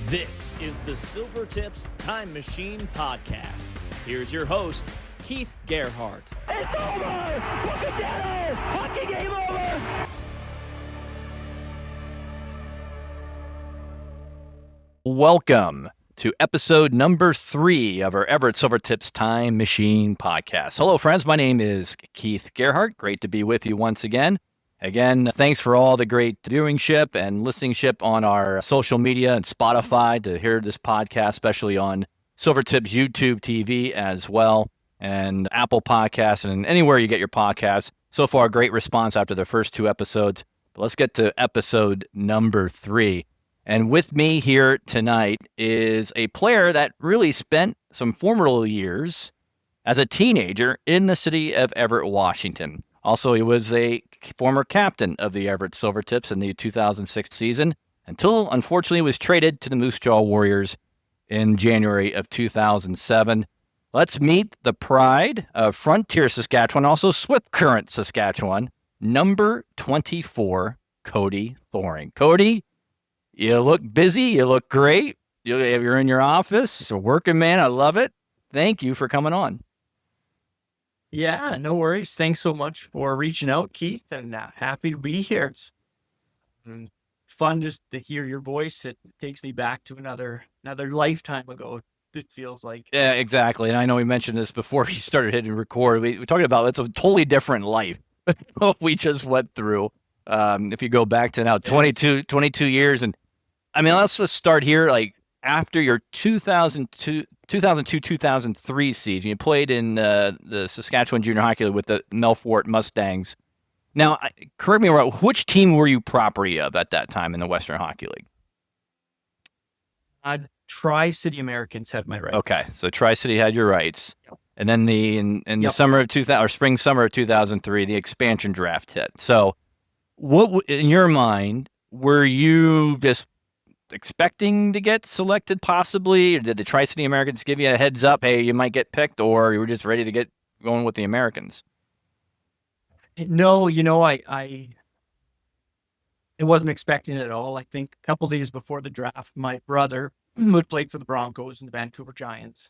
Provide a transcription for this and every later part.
This is the Silvertips Time Machine Podcast. Here's your host, Keith Gerhart. It's over! Look at that! Hockey game over! Welcome to episode number 3 of our Everett Silvertips Time Machine Podcast. Hello, friends. My name is Keith Gerhart. Great to be with you once again. Again, thanks for all the great viewingship and listeningship on our social media and Spotify to hear this podcast, especially on Silvertips YouTube TV as well, and Apple Podcasts and anywhere you get your podcasts. So far, great response after the first 2 episodes. But let's get to episode number 3. And with me here tonight is a player that really spent some formidable years as a teenager in the city of Everett, Washington. Also, he was a former captain of the Everett Silvertips in the 2006 season until, unfortunately, was traded to the Moose Jaw Warriors in January of 2007. Let's meet the pride of Frontier, Saskatchewan, also Swift Current, Saskatchewan, number 24, Cody Thoring. Cody, you look busy. You look great. You're in your office. A working man. I love it. Thank you for coming on. Yeah, no worries. Thanks so much for reaching out, Keith, and happy to be here. It's fun just to hear your voice. It takes me back to another lifetime ago, it feels like. Yeah, exactly. And I know we mentioned this before we started hitting record. We're talking about it's a totally different life we just went through. If you go back to now 22 years. And I mean, let's just start here. Like after your 2002-2003 season, you played in the Saskatchewan Junior Hockey League with the Melfort Mustangs. Now, correct me if I'm wrong, which team were you property of at that time in the Western Hockey League? Tri-City Americans had my rights. Okay, so Tri-City had your rights. Yep. And then in the summer of 2000 or spring summer of 2003, the expansion draft hit. So, what in your mind were you just expecting to get selected possibly, or did the Tri-City Americans give you a heads up, hey, you might get picked, or you were just ready to get going with the Americans? No, I wasn't expecting it at all. I think a couple days before the draft, my brother, who had played for the Broncos and the Vancouver Giants,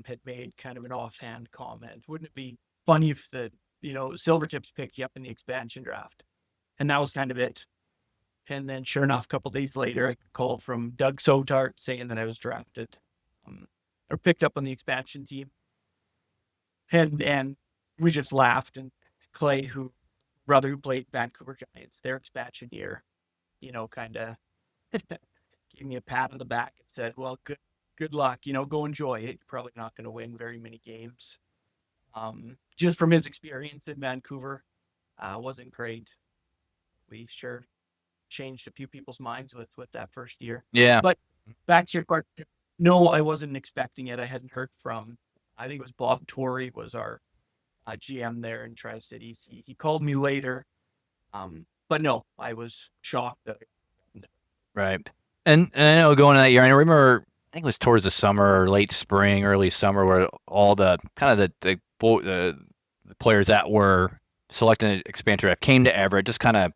had made kind of an offhand comment. Wouldn't it be funny if the Silvertips picked you up in the expansion draft? And that was kind of it. And then sure enough, a couple days later, I called from Doug Sotart saying that I was drafted or picked up on the expansion team. And we just laughed. And Clay, brother who played Vancouver Giants, their expansion year, kind of gave me a pat on the back and said, well, good luck, go enjoy it. You're probably not going to win very many games. Just from his experience in Vancouver, wasn't great. We sure changed a few people's minds with that first year. Yeah. But back to your question, no, I wasn't expecting it. I hadn't heard from, I think it was Bob Torrey was our GM there in Tri-Cities. He called me later. But no, I was shocked. Right. And I know going into that year, I remember, I think it was towards the summer or late spring, early summer, where all the kind of the players that were selected in the expansion draft came to Everett, just kind of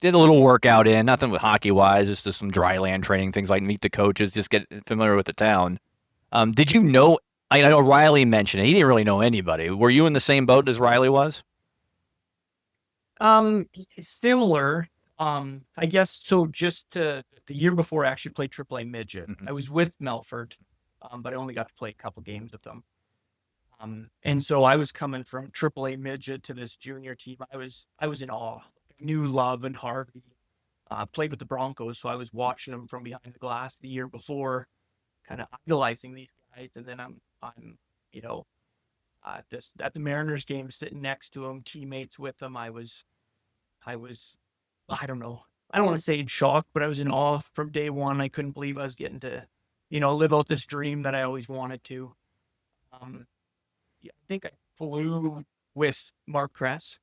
did a little workout in, nothing with hockey-wise, just some dry land training, things like meet the coaches, just get familiar with the town. Did you know, I know Riley mentioned it, he didn't really know anybody. Were you in the same boat as Riley was? Similar, I guess. So just the year before I actually played AAA midget, I was with Melfort, but I only got to play a couple games with them. And so I was coming from AAA midget to this junior team. I was in awe. Knew Love and Harvey, played with the Broncos, so I was watching them from behind the glass the year before, kind of idolizing these guys. And then I'm at the Mariners game, sitting next to them, teammates with them. I was, I don't know, I don't want to say in shock, but I was in awe from day one. I couldn't believe I was getting to, live out this dream that I always wanted to. I think I flew with Mark Kress.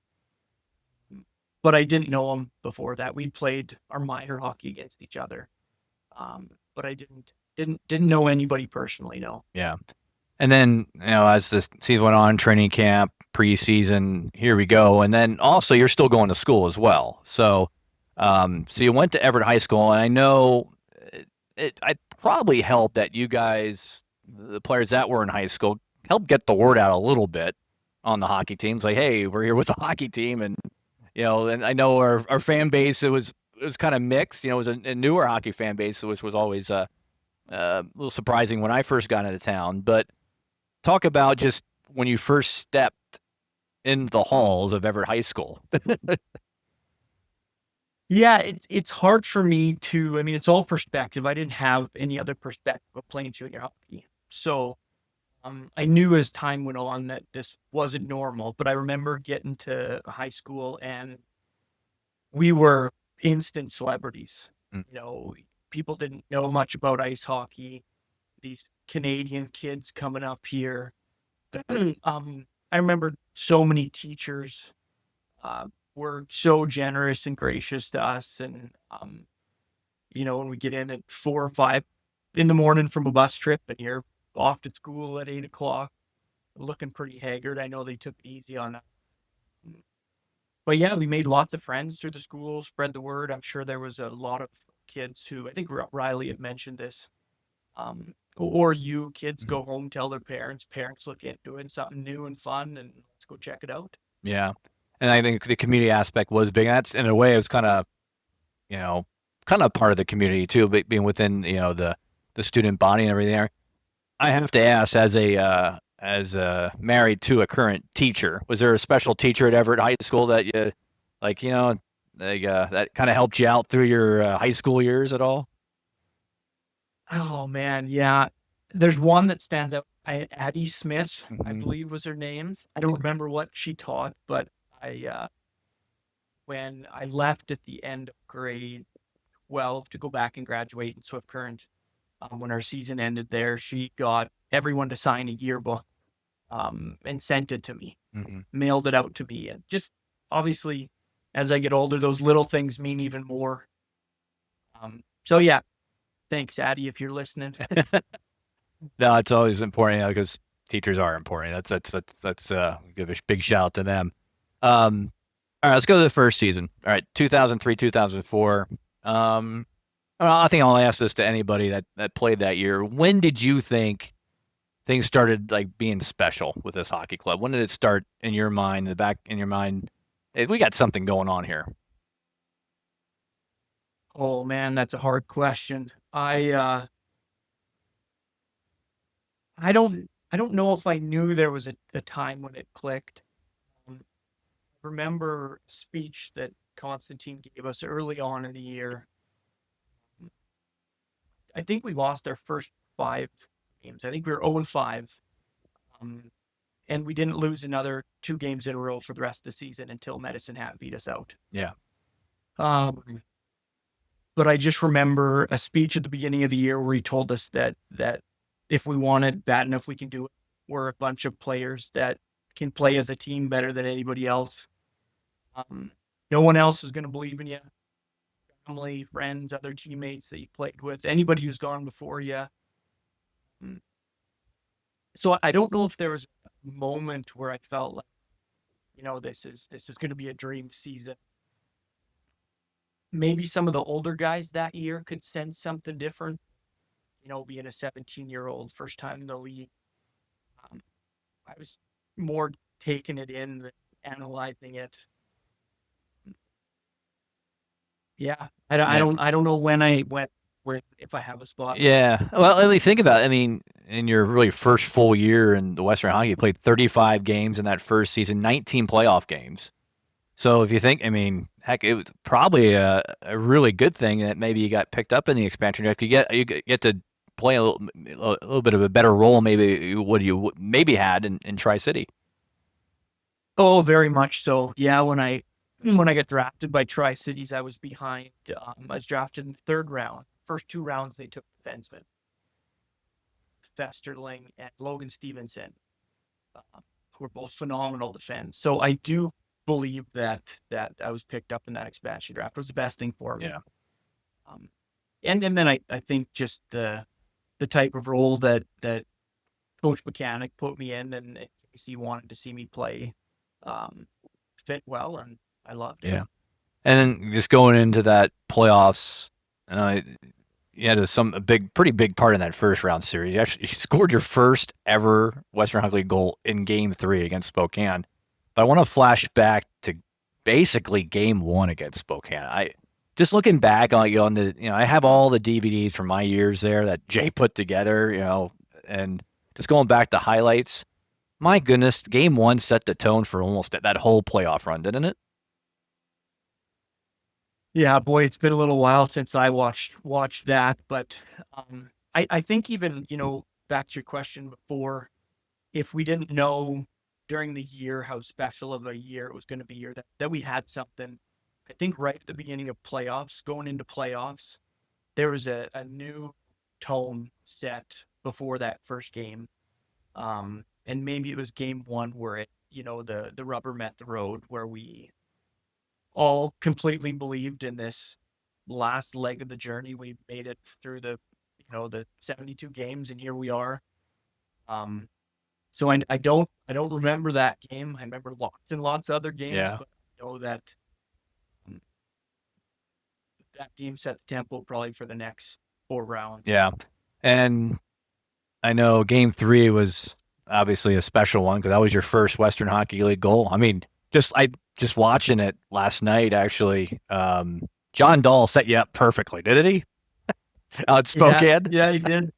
But I didn't know him before that. We played our minor hockey against each other, but I didn't know anybody personally. No. Yeah, and then as the season went on, training camp, preseason, here we go, and then also you're still going to school as well. So So you went to Everett High School, and I know it probably helped that you guys, the players that were in high school, helped get the word out a little bit on the hockey teams. Like, hey, we're here with the hockey team, and and I know our fan base it was kind of mixed. It was a newer hockey fan base, which was always a little surprising when I first got into town. But talk about just when you first stepped in the halls of Everett High School. Yeah, it's hard for me to. I mean, it's all perspective. I didn't have any other perspective of playing junior hockey, so I knew as time went on that this wasn't normal. But I remember getting to high school and we were instant celebrities. Mm. People didn't know much about ice hockey. These Canadian kids coming up here. I remember so many teachers were so generous and gracious to us. And, when we get in at 4 or 5 in the morning from a bus trip and you're off to school at 8 o'clock, looking pretty haggard. I know they took it easy on that. But yeah, we made lots of friends through the school, spread the word. I'm sure there was a lot of kids who, I think Riley had mentioned this, or you kids go home, tell their parents look at doing something new and fun and let's go check it out. Yeah. And I think the community aspect was big. And that's in a way, it was kind of part of the community too, but being within, the student body and everything there. I have to ask, as married to a current teacher, was there a special teacher at Everett High School that you, that kind of helped you out through your high school years at all? Oh man, yeah. There's one that stands out. Addie Smith, I Mhm. believe was her name. I don't remember what she taught, but when I left at the end of grade 12 to go back and graduate in Swift Current, when our season ended there, she got everyone to sign a yearbook and sent it to me, Mm-hmm. mailed it out to me. And just obviously, as I get older, those little things mean even more. So yeah, thanks, Addie, if you're listening. No, it's always important because teachers are important. That's give a big shout out to them. All right, let's go to the first season. All right, 2003, 2004. I think I'll ask this to anybody that played that year. When did you think things started being special with this hockey club? When did it start in your mind, hey, we got something going on here? Oh man, that's a hard question. I don't know if I knew there was a time when it clicked. Remember a speech that Constantine gave us early on in the year. I think we lost our first 5 games. I think we were 0-5. And we didn't lose another 2 games in a row for the rest of the season until Medicine Hat beat us out. Yeah. But I just remember a speech at the beginning of the year where he told us that if we want it bad enough, we can do it. We're a bunch of players that can play as a team better than anybody else. No one else is going to believe in you. Family, friends, other teammates that you played with, anybody who's gone before you. So I don't know if there was a moment where I felt like, this is going to be a dream season. Maybe some of the older guys that year could sense something different. Being a 17-year-old, first time in the league, I was more taking it in than analyzing it. Yeah, I don't know when I went where, if I have a spot. Yeah. Well, let me think about it. I mean, in your really first full year in the Western Hockey, you played 35 games in that first season, 19 playoff games. So if you think, I mean, heck, it was probably a really good thing that maybe you got picked up in the expansion draft. You get to play a little bit of a better role, maybe what you maybe had in Tri-City. Oh, very much so. Yeah, when I got drafted by Tri-Cities, I was behind. I was drafted in the 3rd round. First 2 rounds, they took defensemen, Festerling and Logan Stevenson, who were both phenomenal defense. So I do believe that I was picked up in that expansion draft. It was the best thing for me. Yeah. And then I think just the type of role that Coach Mechanic put me in, and he wanted to see me play, fit well, and I loved it. Yeah. And then just going into that playoffs, and you had pretty big part in that first round series. You scored your first ever Western Hockey League goal in Game 3 against Spokane. But I want to flash back to basically Game 1 against Spokane. I just looking back on the, I have all the DVDs from my years there that Jay put together, and just going back to highlights. My goodness, Game 1 set the tone for almost that whole playoff run, didn't it? Yeah, boy, it's been a little while since I watched that, but I think even, back to your question before, if we didn't know during the year how special of a year it was going to be, or that we had something, I think right at the beginning of playoffs, going into playoffs, there was a new tone set before that first game. And maybe it was Game 1 where the rubber met the road, where we all completely believed in this last leg of the journey. We made it through the 72 games, and here we are. So I don't remember that game. I remember lots and lots of other games, Yeah. but I know that that game set the tempo probably for the next 4 rounds. Yeah. And I know Game 3 was obviously a special one because that was your first Western Hockey League goal. I mean, just watching it last night, actually, John Dahl set you up perfectly, didn't he? Out Spokane? Yeah, he did.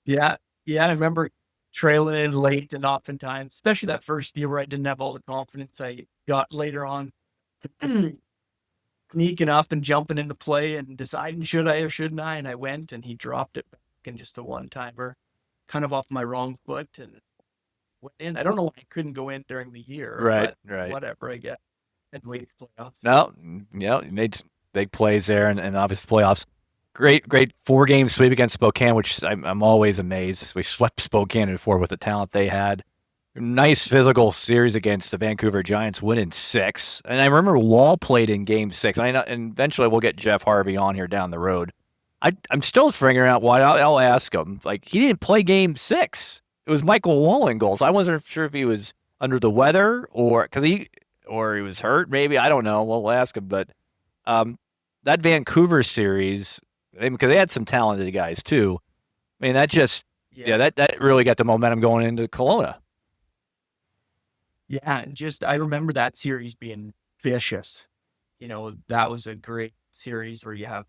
Yeah. I remember trailing in late, and oftentimes, especially that first year where I didn't have all the confidence I got later on, sneaking up and jumping into play and deciding should I or shouldn't I, and I went, and he dropped it back in just a one-timer, kind of off my wrong foot, and went in. I don't know why I couldn't go in during the year, Right. whatever, I guess. And wait for playoffs. No, you made some big plays there, and obviously playoffs. Great 4-game sweep against Spokane, which I'm always amazed. We swept Spokane in 4 with the talent they had. Nice physical series against the Vancouver Giants, winning 6. And I remember Wall played in Game 6. And eventually we'll get Jeff Harvey on here down the road. I'm still figuring out why. I'll ask him. Like, he didn't play Game 6. It was Michael Wall in goals. I wasn't sure if he was under the weather or he was hurt. Maybe, I don't know. We'll ask him. But that Vancouver series, because they had some talented guys too. I mean, that just that really got the momentum going into Kelowna. Yeah, I remember that series being vicious. That was a great series where you have,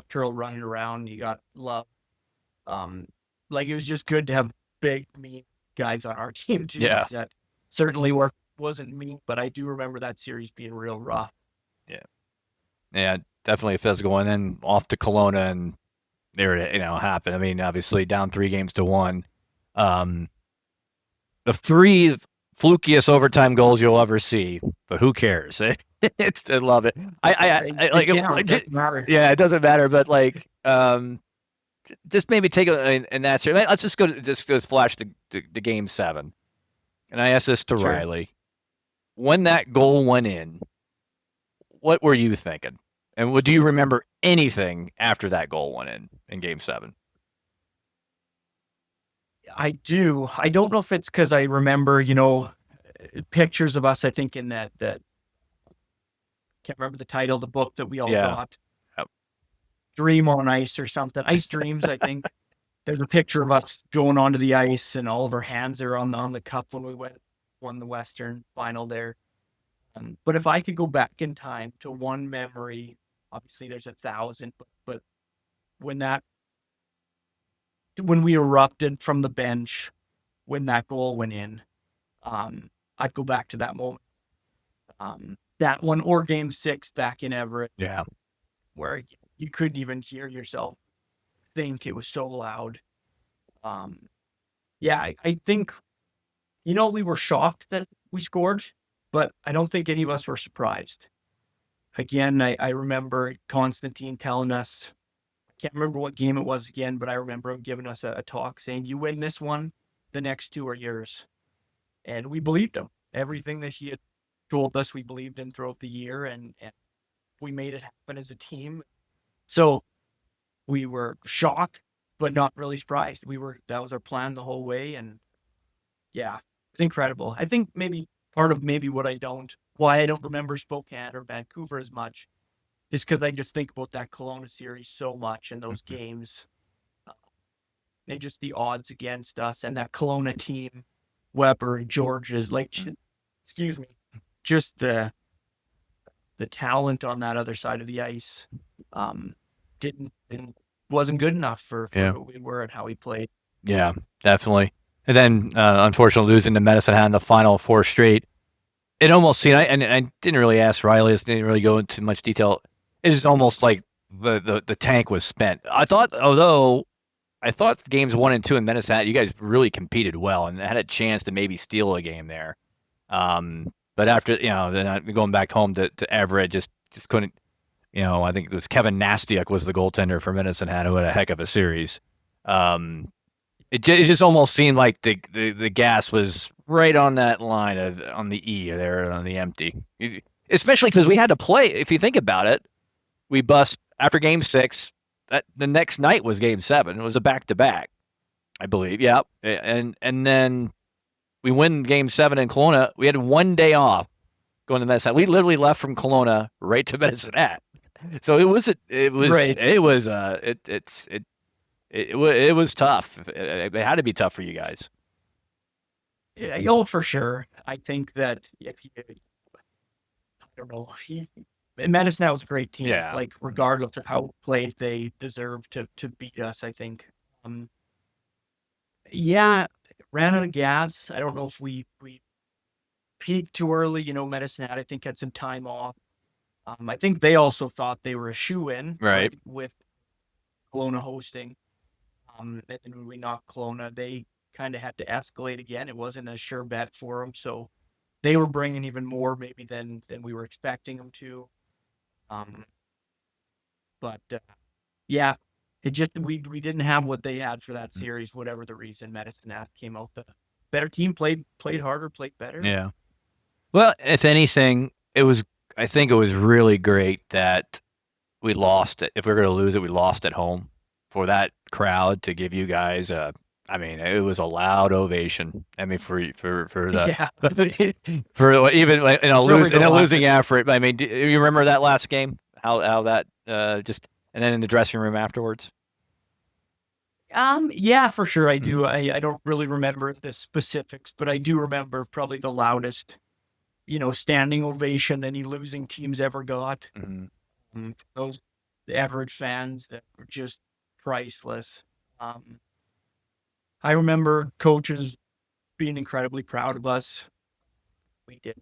Turl running around. You got Love. It was just good to have big, mean guys on our team too. Yeah. That certainly wasn't me, but I do remember that series being real rough. Yeah, definitely a physical. And then off to Kelowna, and there it happened. I mean, obviously down 3-1. The 3 flukiest overtime goals you'll ever see, but who cares? I love it. Yeah, it doesn't matter. But just maybe take an answer. Let's just go flash to Game 7. And I asked this to Sure. Riley. When that goal went in, what were you thinking? And do you remember anything after that goal went in Game 7? I do. I don't know if it's because I remember, pictures of us, I think in that can't remember the title of the book that we all got. Yep. Dream on Ice or something. Ice Dreams, I think. There's a picture of us going onto the ice, and all of our hands are on the cup when we won the Western final there. But if I could go back in time to one memory, obviously there's 1,000, but when we erupted from the bench, when that goal went in, I'd go back to that moment. That one, or Game 6 back in Everett. Yeah. Where you couldn't even hear yourself think, it was so loud. I think, we were shocked that we scored, but I don't think any of us were surprised. Again, I remember Constantine telling us, I can't remember what game it was again, but I remember him giving us a talk saying, you win this one, the next 2 are yours. And we believed him. Everything that he had told us, we believed in throughout the year, and we made it happen as a team. So we were shocked, but not really surprised. That was our plan the whole way, and it's incredible. I think maybe part of why I don't remember Spokane or Vancouver as much is because I just think about that Kelowna series so much and those games. They just the odds against us and that Kelowna team, Weber and George is like, excuse me, just the talent on that other side of the ice wasn't good enough for who we were and how we played. Yeah, definitely. And then, unfortunately, losing to Medicine Hat in the final 4 straight. It almost seemed, and I didn't really ask Riley, didn't really go into much detail. It's almost like the tank was spent. I thought games 1 and 2 in Medicine Hat, you guys really competed well and had a chance to maybe steal a game there. But after, then going back home to Everett, just couldn't, I think it was Kevin Nastiuk was the goaltender for Medicine Hat, who had a heck of a series. It just almost seemed like the gas was right on that line on the E there on the empty. Especially because we had to play. If you think about it, we bust after Game 6. The next night was Game 7. It was a back-to-back, I believe. Yeah, and then we win Game 7 in Kelowna. We had 1 day off going to Medicine Hat. We literally left from Kelowna right to Medicine Hat. So it was tough. It had to be tough for you guys. Yeah, for sure. I think that I don't know. Medicine Hat was a great team. Yeah. Like regardless of how played, they deserve to beat us. I think. Ran out of gas. I don't know if we peaked too early. Medicine Hat, I think, had some time off. I think they also thought they were a shoe-in, right, with Kelowna hosting. And then when we knocked Kelowna, they kind of had to escalate again. It wasn't a sure bet for them, so they were bringing even more maybe than we were expecting them to. It just we didn't have what they had for that series, whatever the reason. Medicine Hat came out the better team, played harder, played better. Yeah. Well, if anything, I think it was really great that we lost it. If we were going to lose it, we lost at home. For that crowd to give you guys it was a loud ovation. I mean, for even in a losing effort. I mean, do you remember that last game? How that just, and then in the dressing room afterwards. Yeah, for sure I do. I don't really remember the specifics, but I do remember probably the loudest, standing ovation any losing teams ever got. Those the Everett fans that were just priceless. I remember coaches being incredibly proud of us. We did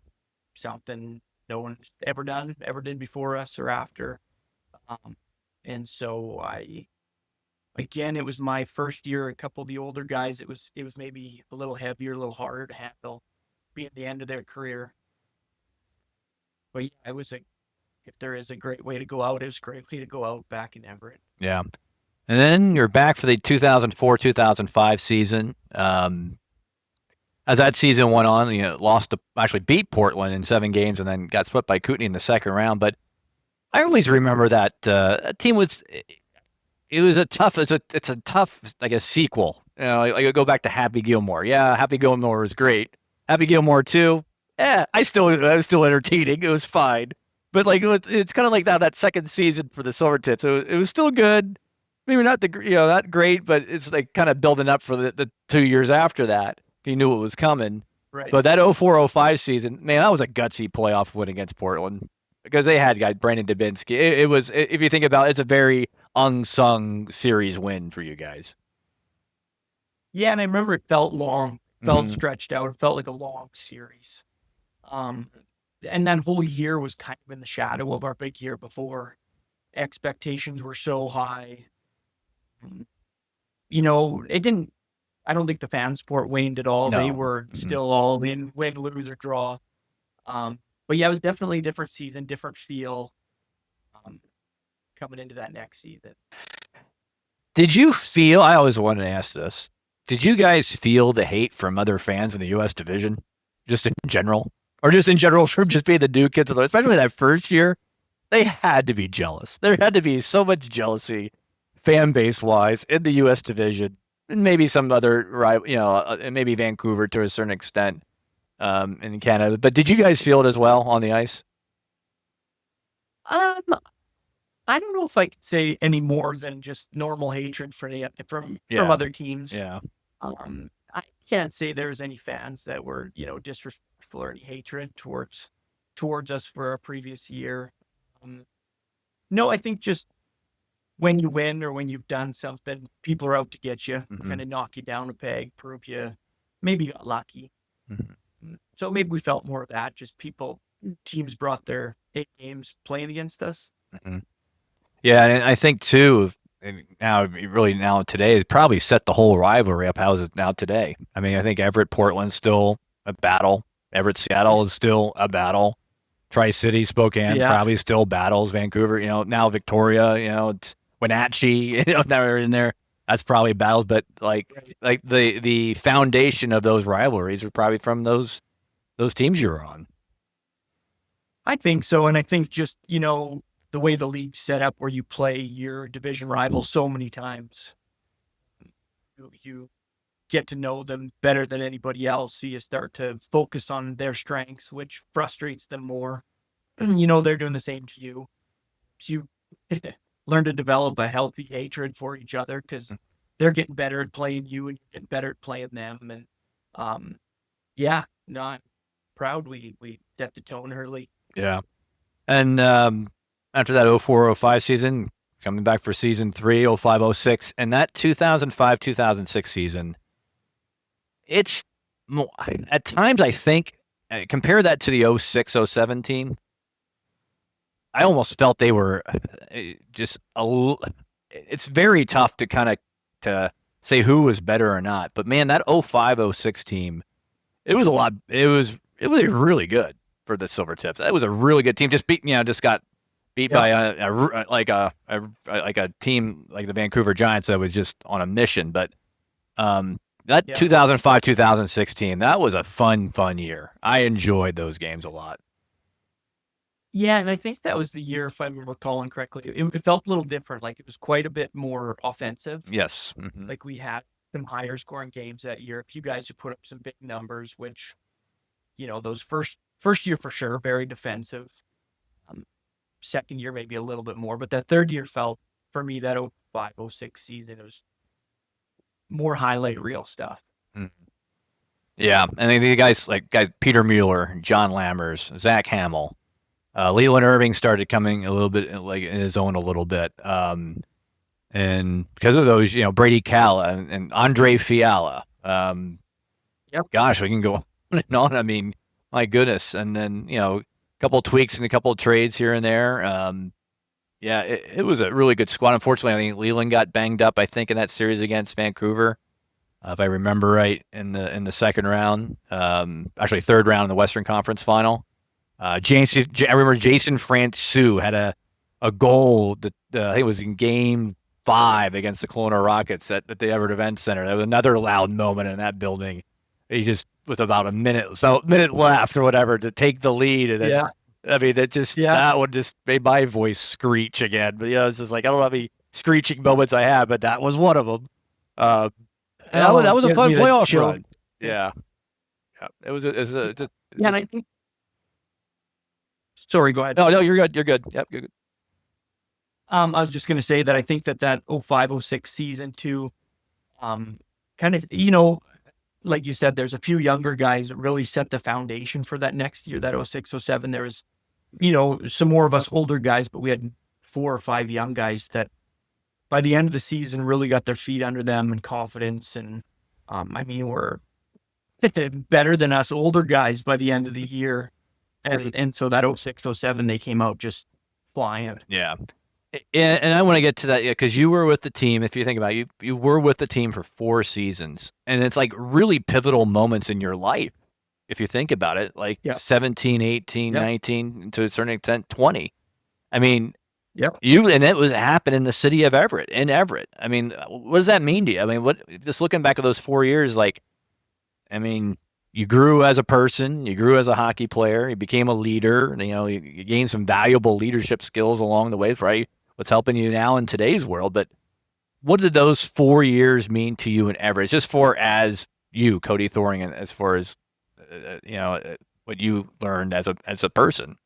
something no one ever did before us or after. And so it was my first year. A couple of the older guys, it was maybe a little heavier, a little harder to handle, being the end of their career. But yeah, if there is a great way to go out, it was a great way to go out back in Everett. Yeah. And then you're back for the 2004-2005 season. As that season went on, actually beat Portland in 7 games and then got split by Kootenay in the second round. But I always remember that team was a tough, like a sequel. I go back to Happy Gilmore. Yeah, Happy Gilmore was great. Happy Gilmore 2, I was still entertaining. It was fine. But it's kind of like that second season for the Silvertips. It was still good. Maybe not not great, but it's like kind of building up for the 2 years after that. You knew it was coming. Right. But that 04-05 season, man, that was a gutsy playoff win against Portland because they had Brandon Dubinsky. It was, if you think about it, it's a very unsung series win for you guys. Yeah, and I remember it felt long, stretched out. It felt like a long series. And that whole year was kind of in the shadow of our big year before. Expectations were so high. It didn't. I don't think the fan support waned at all. No. They were still all in, win, lose, or draw. But yeah, it was definitely a different season, different feel coming into that next season. Did you feel, I always wanted to ask this, did you guys feel the hate from other fans in the U.S. division, just in general? Or just in general from just being the new kids, especially that first year? They had to be jealous. There had to be so much jealousy, fan base wise, in the U.S. division, and maybe some other rival, maybe Vancouver to a certain extent, in Canada. But did you guys feel it as well on the ice? I don't know if I could say any more than just normal hatred from Yeah. other teams. Yeah. I can't say there's any fans that were, disrespectful or any hatred towards us for our previous year. Um, no, I think just when you win or when you've done something, people are out to get you, kind of knock you down a peg, prove you maybe got lucky. So maybe we felt more of that. Just teams brought their 8 games playing against us. Yeah, and I think too, and now today has probably set the whole rivalry up. How is it now today? I mean, I think Everett Portland's still a battle. Everett Seattle is still a battle. Tri-City Spokane probably still battles. Vancouver, now Victoria, it's Wenatchee, now they're in there. That's probably battles, but like the foundation of those rivalries are probably from those teams you were on. I think so, and I think just the way the league's set up, where you play your division rival so many times, you get to know them better than anybody else. So you start to focus on their strengths, which frustrates them more. They're doing the same to you. So you learn to develop a healthy hatred for each other because they're getting better at playing you and you're getting better at playing them. And I'm proud we set the tone early. Yeah. And after that 04-05 season, coming back for season 3, 05-06, and that 2005-2006 season, it's at times I think, compare that to the 06-07 team, I almost felt they were just it's very tough to kind of to say who was better or not. But man, that 05-06 team, it was really good for the Silvertips. That was a really good team. Just got beat by a team like the Vancouver Giants that was just on a mission. But that 2005-2006 team, that was a fun year. I enjoyed those games a lot. Yeah, and I think that was the year, if I'm recalling correctly, it felt a little different. Like it was quite a bit more offensive. Yes. Like we had some higher scoring games that year. A few guys who put up some big numbers, which, those first year for sure, very defensive. Second year, maybe a little bit more, but that third year felt, for me, that 05-06 season, it was more highlight reel stuff. Yeah, and the guys Peter Mueller, John Lammers, Zach Hamill, Leland Irving started coming a little bit like in his own a little bit, and because of those, Brady Calla and Andre Fiala. Gosh, we can go on and on. I mean, my goodness, and then a couple of tweaks and a couple of trades here and there. It was a really good squad. Unfortunately, I think Leland got banged up, I think, in that series against Vancouver, if I remember right, in the second round. Actually, third round in the Western Conference Final. I remember Jason Francouz had a goal that I think it was in Game 5 against the Kelowna Rockets at the Everett Event Center. There was another loud moment in that building. He just, with about a minute left or whatever, to take the lead. And I mean, that one just made my voice screech again. But it's just like, I don't know how many screeching moments I have, but that was one of them. That was a fun playoff run. Yeah. It was just. Yeah, and I think. Sorry, go ahead. No, you're good. You're good. Yep, you're good. I was just going to say that I think that 05-06 season too, kind of, like you said, there's a few younger guys that really set the foundation for that next year, that 06-07. There was, some more of us older guys, but we had 4 or 5 young guys that by the end of the season really got their feet under them and confidence. And, were better than us older guys by the end of the year. And so that 06-07, they came out just flying. Yeah. And I want to get to that, because you were with the team. If you think about it, you were with the team for 4 seasons, and it's like really pivotal moments in your life. If you think about it, like 17, 18, 19, to a certain extent, 20. I mean, and it was happening in the city of Everett, I mean, what does that mean to you? I mean, just looking back at those 4 years, you grew as a person, you grew as a hockey player, you became a leader, you gained some valuable leadership skills along the way, right? What's helping you now in today's world. But what did those 4 years mean to you in Everett, just for as you, Cody Thoring, and as far as, what you learned as a person?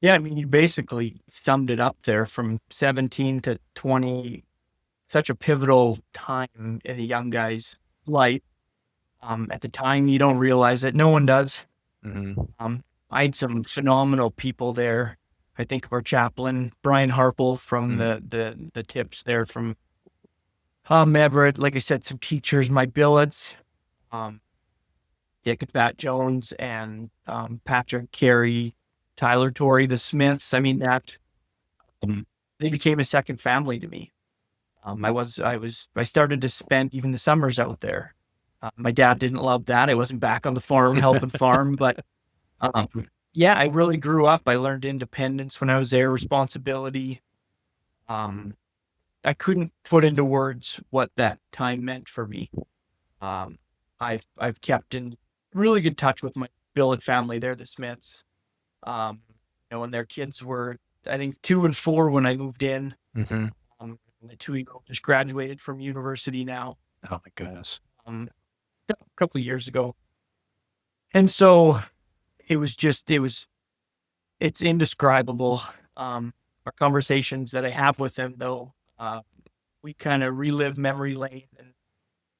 Yeah, I mean, you basically summed it up there from 17 to 20, such a pivotal time in a young guy's life. At the time, you don't realize it. No one does. Mm-hmm. I had some phenomenal people there. I think of our chaplain, Brian Harple from the tips there from Everett. Like I said, some teachers, my billets, Dick Bat Jones and Patrick Carey, Tyler Torrey, the Smiths. I mean, that they became a second family to me. I started to spend even the summers out there. My dad didn't love that. I wasn't back on the farm helping farm, but yeah, I really grew up. I learned independence when I was there, responsibility. I couldn't put into words what that time meant for me. I've kept in really good touch with my billet family. They're the Smiths. When their kids were, I think, 2 and 4 when I moved in. Mm-hmm. The 2-year-old just graduated from university now. Oh my goodness. A couple of years ago. And so it's indescribable. Our conversations that I have with them, though, we kind of relive memory lane, and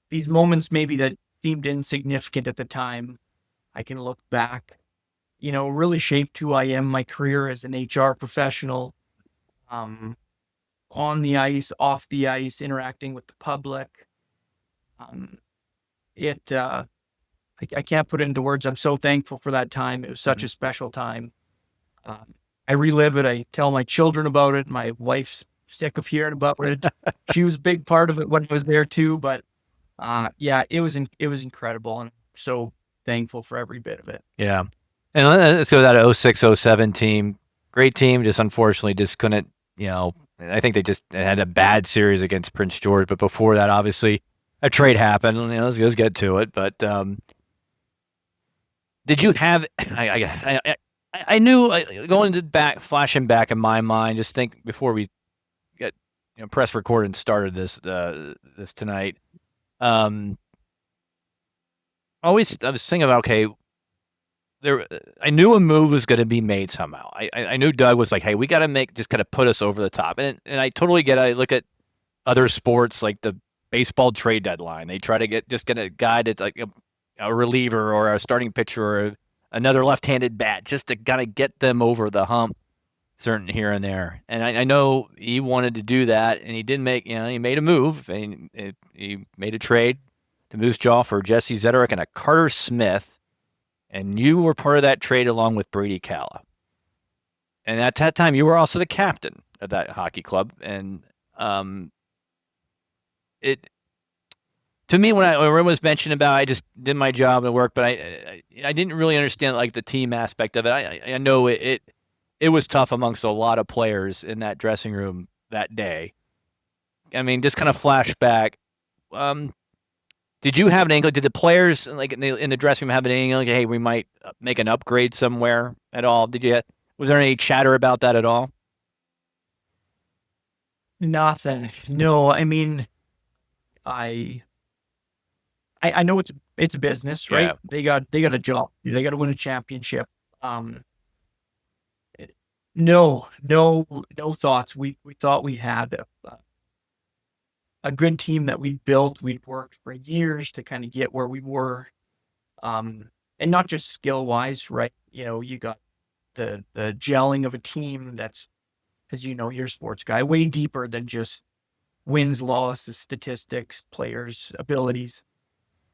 these moments maybe that seemed insignificant at the time, I can look back, really shaped who I am, my career as an HR professional, on the ice, off the ice, interacting with the public. I can't put it into words. I'm so thankful for that time. It was such a special time. I relive it. I tell my children about it. My wife's sick of hearing about it. She was a big part of it when I was there too. But yeah, it was incredible, and I'm so thankful for every bit of it. Yeah. And let's go to that 06, 07 team. Great team. Just unfortunately just couldn't, I think they just had a bad series against Prince George. But before that, obviously, a trade happened. Let's get to it. But did you have? I knew flashing back in my mind. Just think before we get press record and started this tonight. I was thinking about I knew a move was going to be made somehow. I knew Doug was like, hey, we got to just kind of put us over the top. And I totally get it. I look at other sports like the baseball trade deadline. They try to get a guy that's like a reliever or a starting pitcher or another left-handed bat just to kind of get them over the hump, certain here and there. And I know he wanted to do that, and he did make, he made a move, and he made a trade to Moose Jaw for Jesse Zederek and a Carter Smith. And you were part of that trade along with Brady Calla. And at that time, you were also the captain of that hockey club. And to me, when everyone was mentioning about, I just did my job at work, but I didn't really understand like the team aspect of it. I know it was tough amongst a lot of players in that dressing room that day. I mean, just kind of flashback. Did you have an inkling? Did the players like in the dressing room have an inkling? Like, hey, we might make an upgrade somewhere at all? Was there any chatter about that at all? Nothing. No, I mean, I know it's a business, right? Yeah. They got a job. They got to win a championship. No thoughts. We thought we had a good team that we built. We'd worked for years to kind of get where we were, and not just skill wise, right? You got the gelling of a team that's, as you're a sports guy, way deeper than just wins, losses, statistics, players, abilities.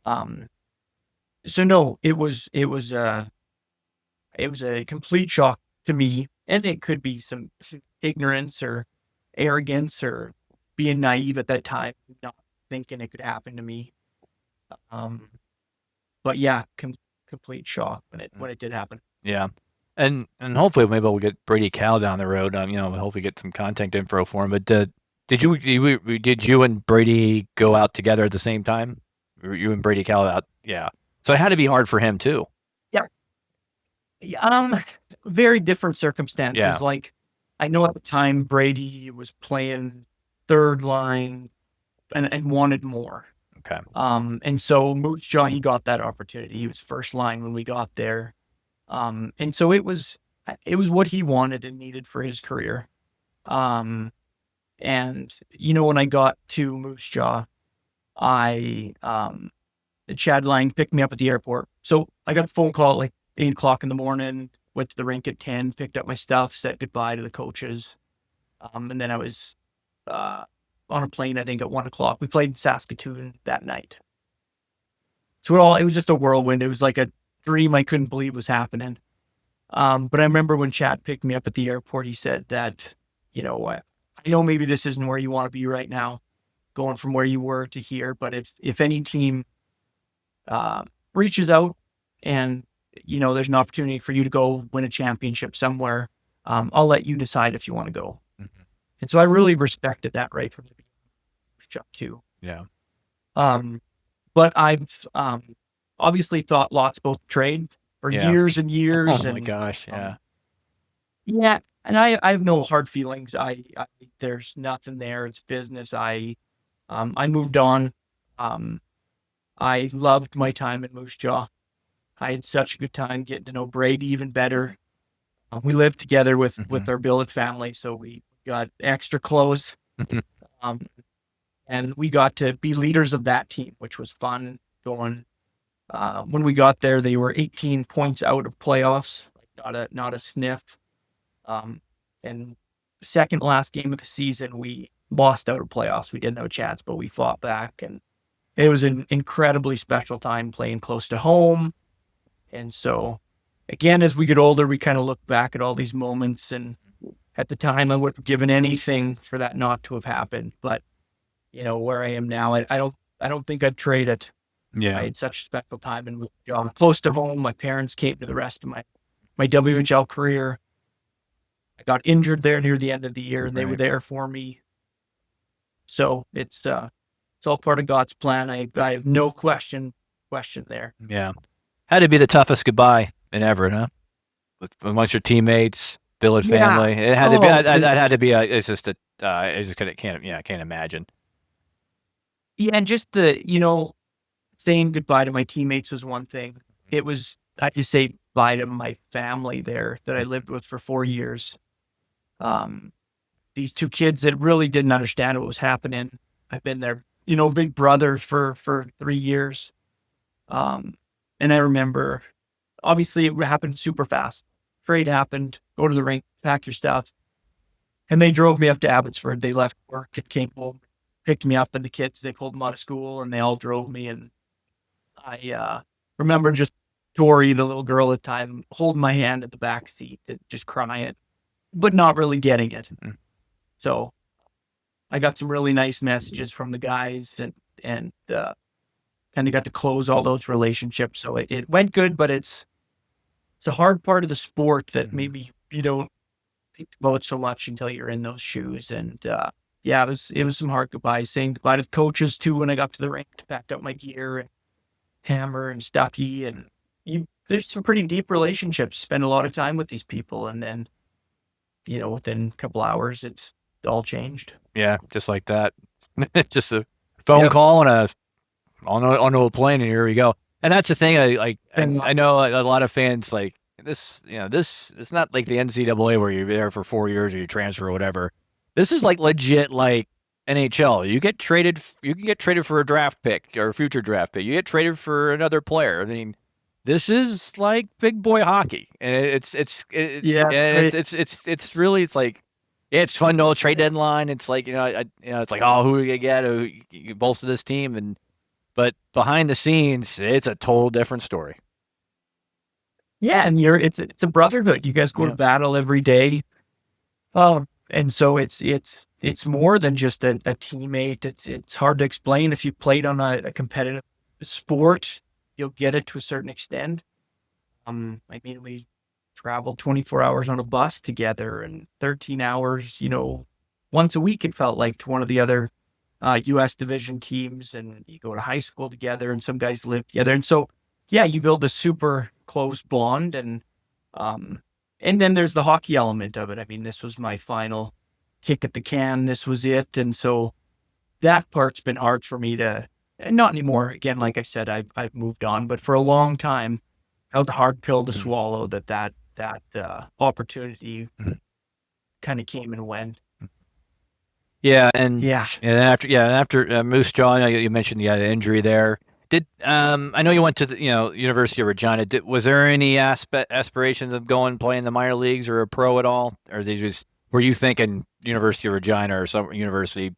So no, it was a complete shock to me, and it could be some ignorance or arrogance or being naive at that time, not thinking it could happen to me. But yeah, complete shock when it did happen. Yeah. And hopefully maybe we'll get Brady Cal down the road. Hopefully get some contact info for him. But did you and Brady go out together at the same time? You and Brady Cal out? Yeah. So it had to be hard for him too. Yeah. Very different circumstances. Yeah. Like, I know at the time Brady was playing third line and wanted more. Okay. And so Moose Jaw, he got that opportunity. He was first line when we got there. And so it was it was what he wanted and needed for his career. And when I got to Moose Jaw, Chad Lang picked me up at the airport. So I got a phone call at like 8 o'clock in the morning, went to the rink at 10, picked up my stuff, said goodbye to the coaches. And then I was on a plane, I think at 1 o'clock. We played in Saskatoon that night. So it was just a whirlwind. It was like a dream I couldn't believe was happening. But I remember when Chad picked me up at the airport, he said that, I know maybe this isn't where you want to be right now, going from where you were to here, but if any team reaches out and, there's an opportunity for you to go win a championship somewhere, I'll let you decide if you want to go. Mm-hmm. And so I really respected that right from the beginning too. Yeah. But I've obviously thought lots about trade for years and years. Oh my gosh. Yeah. Yeah. And I have no hard feelings. I there's nothing there. It's business. I moved on. I loved my time in Moose Jaw. I had such a good time getting to know Brady even better. We lived together with our billet family, so we got extra close. And we got to be leaders of that team, which was fun going. When we got there, they were 18 points out of playoffs, not a sniff. And second last game of the season, we lost out of playoffs. We didn't have a chance, but we fought back, and it was an incredibly special time playing close to home. And so, again, as we get older, we kind of look back at all these moments, and at the time, I would have given anything for that not to have happened. But where I am now, I don't think I'd trade it. Yeah. I had such a special time and close to home. My parents came to the rest of my WHL career. I got injured there near the end of the year, and they were there for me. So it's all part of God's plan. I have no question there. Yeah. Had to be the toughest goodbye in Everett, huh? Amongst your teammates, billet family. It had to be. That had to be. I can't imagine. Yeah, and just the saying goodbye to my teammates was one thing. It was I just say bye to my family there that I lived with for 4 years. These two kids that really didn't understand what was happening. I've been their big brother for 3 years. And I remember, obviously, it happened super fast. Trade happened. Go to the rink, pack your stuff. And they drove me up to Abbotsford. They left work and came home, picked me up, and the kids, they pulled them out of school, and they all drove me. And I remember just Tori, the little girl at the time, holding my hand at the back seat, just crying, but not really getting it. Mm-hmm. So I got some really nice messages from the guys, and kind of got to close all those relationships. So it went good, but it's a hard part of the sport that maybe you don't think about so much until you're in those shoes. And it was some hard goodbyes, saying goodbye to coaches too when I got to the rink to pack up my gear, and Hammer and Stucky, and there's some pretty deep relationships. Spend a lot of time with these people, and then within a couple hours it's all changed. Yeah, just like that. Just a phone call and onto a plane, and here we go. And that's the thing. I know a lot of fans like this. This it's not like the NCAA where you're there for 4 years or you transfer or whatever. This is like legit like NHL. You can get traded for a draft pick or a future draft pick. You get traded for another player. I mean, this is like big boy hockey, and it's really like. Yeah, it's fun to trade deadline. It's like it's like, oh, who do you get? You bolster this team, but behind the scenes, it's a total different story. Yeah, and it's a brotherhood. You guys go to battle every day, and so it's more than just a teammate. It's hard to explain. If you played on a competitive sport, you'll get it to a certain extent. I mean, we traveled 24 hours on a bus together, and 13 hours, once a week it felt like, to one of the other U.S. division teams, and you go to high school together, and some guys live together. And so, yeah, you build a super close bond, and then there's the hockey element of it. I mean, this was my final kick at the can. This was it. And so that part's been hard for me to, and not anymore. Again, like I said, I've moved on, but for a long time, it was a hard pill to swallow that that opportunity kind of came and went. Yeah, and Yeah. after Moose Jaw, I know you mentioned you had an injury there. I know you went to the University of Regina. Was there any aspirations of going play in the minor leagues or a pro at all, or were you thinking University of Regina or some university,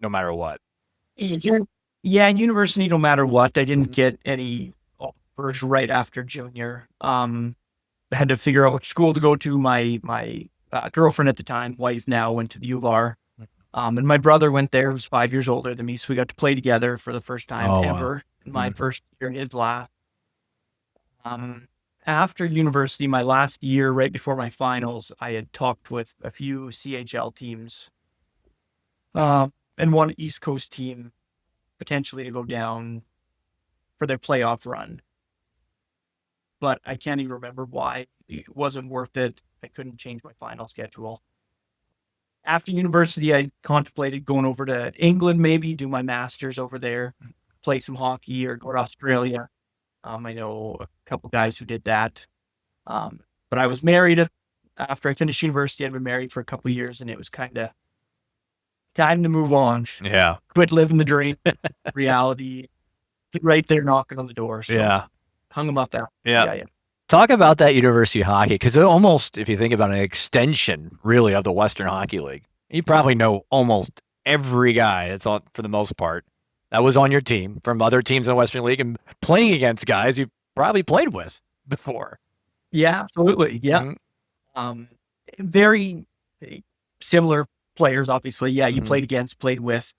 no matter what? Yeah, university, no matter what. I didn't get any offers right after junior. I had to figure out which school to go to. My girlfriend at the time, wife now, went to the U of R. And my brother went there, who was 5 years older than me, so we got to play together for the first time ever in my first year in his last. After university, my last year, right before my finals, I had talked with a few CHL teams and one East Coast team potentially to go down for their playoff run. But I can't even remember why. It wasn't worth it. I couldn't change my final schedule. After university, I contemplated going over to England, maybe do my master's over there, play some hockey, or go to Australia. I know a couple guys who did that. But I was married after I finished university. I'd been married for a couple of years, and it was kind of time to move on. Yeah. Quit living the dream, reality, right there knocking on the door. So hung them up there. Yeah. Talk about that university hockey, because it almost, if you think about an extension, really, of the Western Hockey League. You probably know almost every guy that's on, for the most part, that was on your team from other teams in the Western League and playing against guys you probably played with before. Yeah, absolutely. Yeah. Very similar players, obviously. Yeah, you played with.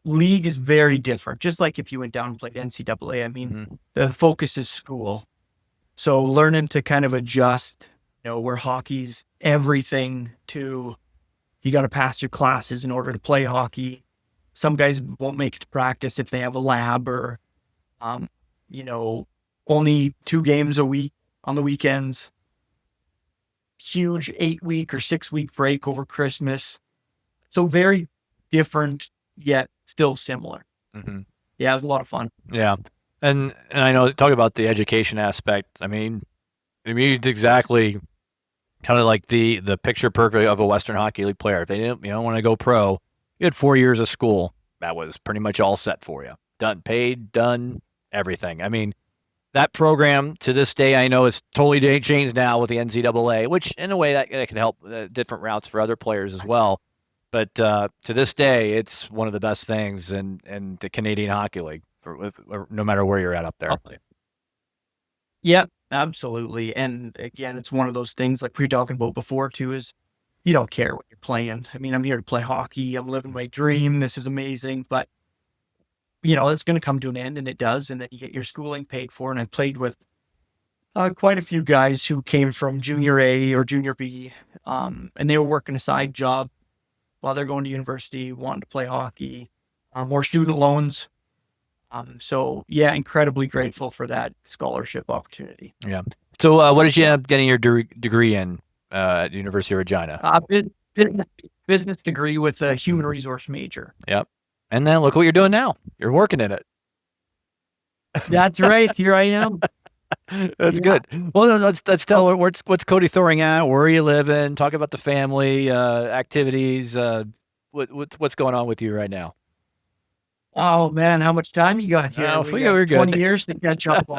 League is very different. Just like if you went down and played NCAA, I mean, the focus is school. So learning to kind of adjust, where hockey's everything to, you got to pass your classes in order to play hockey. Some guys won't make it to practice if they have a lab or, only 2 games a week on the weekends. Huge 8-week or 6-week break over Christmas. So very different, yet still similar. Yeah, it was a lot of fun. Yeah. And I know, talk about the education aspect. I mean, it's exactly kind of like the picture perfect of a Western Hockey League player. If they didn't, want to go pro, you had 4 years of school. That was pretty much all set for you. Done, paid, done, everything. I mean, that program to this day, I know it's totally changed now with the NCAA, which in a way that can help different routes for other players as well. But to this day, it's one of the best things in the Canadian Hockey League, no matter where you're at up there. Yeah, absolutely. And again, it's one of those things like we were talking about before too, is you don't care what you're playing. I mean, I'm here to play hockey. I'm living my dream. This is amazing. But, it's going to come to an end, and it does. And then you get your schooling paid for. And I played with quite a few guys who came from junior A or junior B, and they were working a side job while they're going to university, wanting to play hockey, more student loans. So yeah, incredibly grateful for that scholarship opportunity. Yeah. So what did you end up getting your degree in at the University of Regina? Business degree with a human resource major. Yep. And then look what you're doing now. You're working in it. That's right. Here I am. That's good. Well, let's tell what's Cody Thoring at. Where are you living? Talk about the family activities. What's going on with you right now? Oh man, how much time you got here? We're good. 20 years to catch up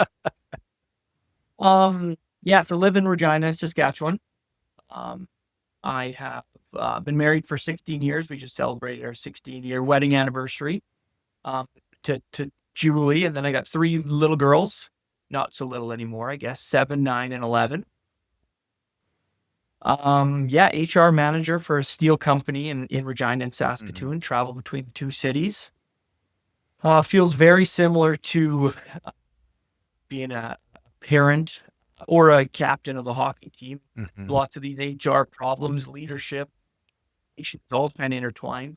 on. Yeah, for living in Regina, Saskatchewan. I have been married for 16 years. We just celebrated our 16-year wedding anniversary to Julie, and then I got 3 little girls. Not so little anymore, I guess. 7, 9, and 11. HR manager for a steel company in Regina and Saskatoon. Travel between the 2 cities. Feels very similar to being a parent or a captain of the hockey team. Lots of these HR problems, leadership, it's all kind of intertwined.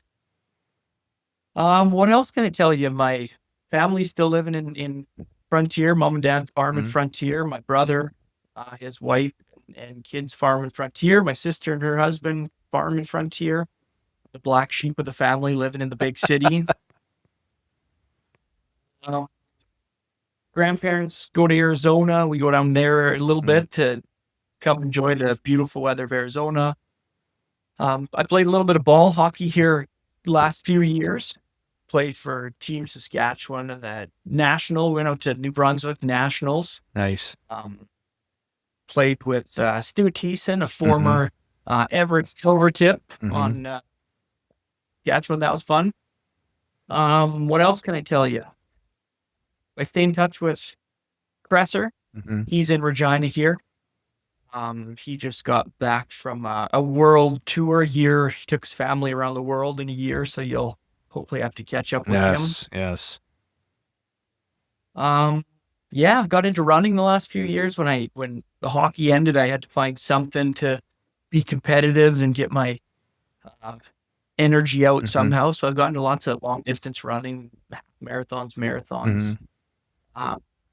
What else can I tell you? My family's still living in Frontier. Mom and dad farm in Frontier. My brother, his wife and kids farm in Frontier. My sister and her husband farm in Frontier. The black sheep of the family living in the big city. Grandparents go to Arizona. We go down there a little bit to come enjoy the beautiful weather of Arizona. I played a little bit of ball hockey here last few years. Played for Team Saskatchewan and that national. Went out to New Brunswick Nationals. Nice. Played with Stu Thiessen, a former Everett Silvertip on Saskatchewan. That was fun. What else can I tell you? I stay in touch with Cresser. He's in Regina here. He just got back from a world tour year. He took his family around the world in a year, so you'll hopefully have to catch up with him. Yes. Yeah, I've got into running the last few years. When the hockey ended, I had to find something to be competitive and get my energy out somehow. So I've gotten to lots of long distance running, marathons.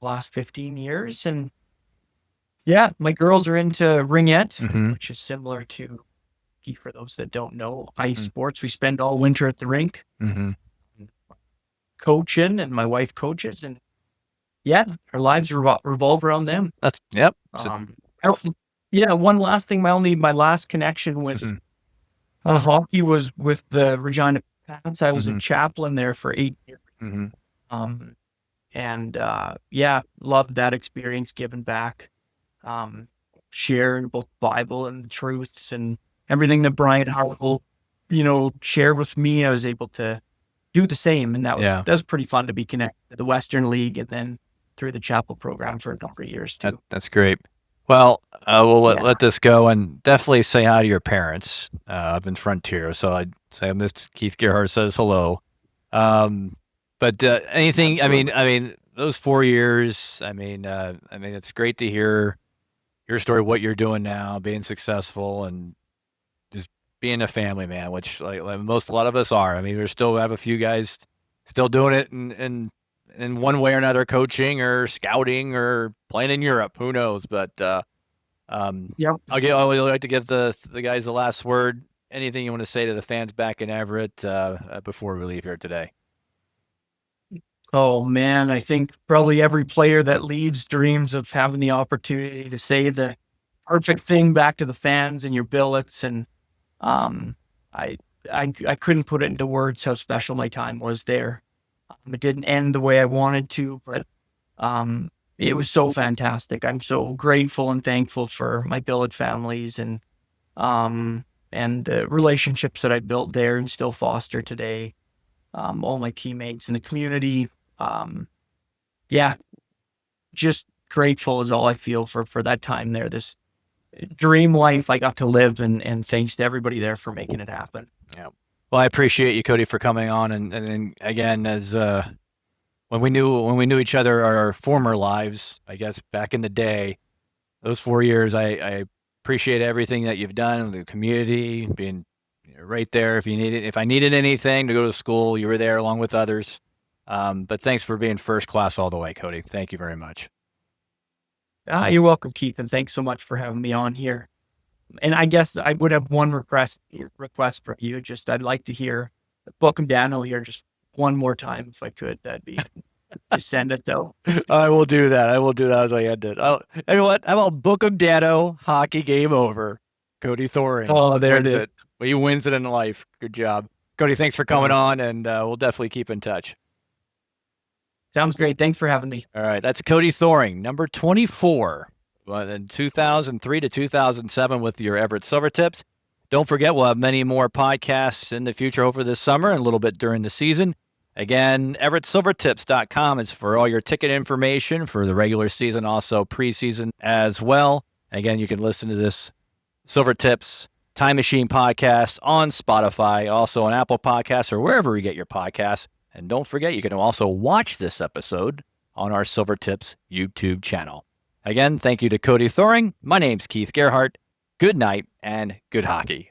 Last 15 years, and yeah, my girls are into ringette, which is similar to, for those that don't know, ice sports. We spend all winter at the rink coaching, and my wife coaches, and yeah, our lives revolve around them. One last thing, my last connection with hockey was with the Regina Pats. I was a chaplain there for 8 years. And loved that experience, giving back, sharing both Bible and truths and everything that Brian Harwell, shared with me. I was able to do the same, and that was pretty fun to be connected to the Western League and then through the chapel program for a number of years too. That's great. Well, we'll let this go, and definitely say hi to your parents up in Frontier. So I'd say Mr. Keith Gerhart says hello. But anything, Absolutely. I mean, those 4 years, I mean, it's great to hear your story, what you're doing now, being successful, and just being a family man, which like a lot of us are. I mean, we still have a few guys still doing it in one way or another, coaching or scouting or playing in Europe. Who knows? But I would like to give the guys the last word. Anything you want to say to the fans back in Everett before we leave here today? Oh man, I think probably every player that leaves dreams of having the opportunity to say the perfect thing back to the fans and your billets. And I couldn't put it into words how special my time was there. It didn't end the way I wanted to, but it was so fantastic. I'm so grateful and thankful for my billet families and the relationships that I built there and still foster today. All my teammates in the community. Just grateful is all I feel for that time there. This dream life I got to live, and thanks to everybody there for making it happen. Yeah. Well, I appreciate you, Cody, for coming on, and then again, as when we knew each other, our former lives, I guess back in the day, those 4 years, I appreciate everything that you've done, the community, being right there. If I needed anything to go to school, you were there along with others. But thanks for being first class all the way, Cody. Thank you very much. You're welcome, Keith, and thanks so much for having me on here. And I guess I would have one request from you. Just I'd like to hear Welcome Dano here just one more time if I could. That'd be send it though. I will do that. As I ended. You know what? How about Welcome Dano? Hockey game over. Cody Thoring. Oh, there it is. Well, he wins it in life. Good job, Cody. Thanks for coming on, and we'll definitely keep in touch. Sounds great. Thanks for having me. All right, that's Cody Thoring, number 24. In 2003 to 2007 with your Everett Silvertips. Don't forget, we'll have many more podcasts in the future over this summer and a little bit during the season. Again, EverettSilvertips.com is for all your ticket information for the regular season, also preseason as well. Again, you can listen to this Silvertips Time Machine podcast on Spotify, also on Apple Podcasts or wherever you get your podcasts. And don't forget, you can also watch this episode on our Silvertips YouTube channel. Again, thank you to Cody Thoring. My name's Keith Gerhart. Good night and good hockey.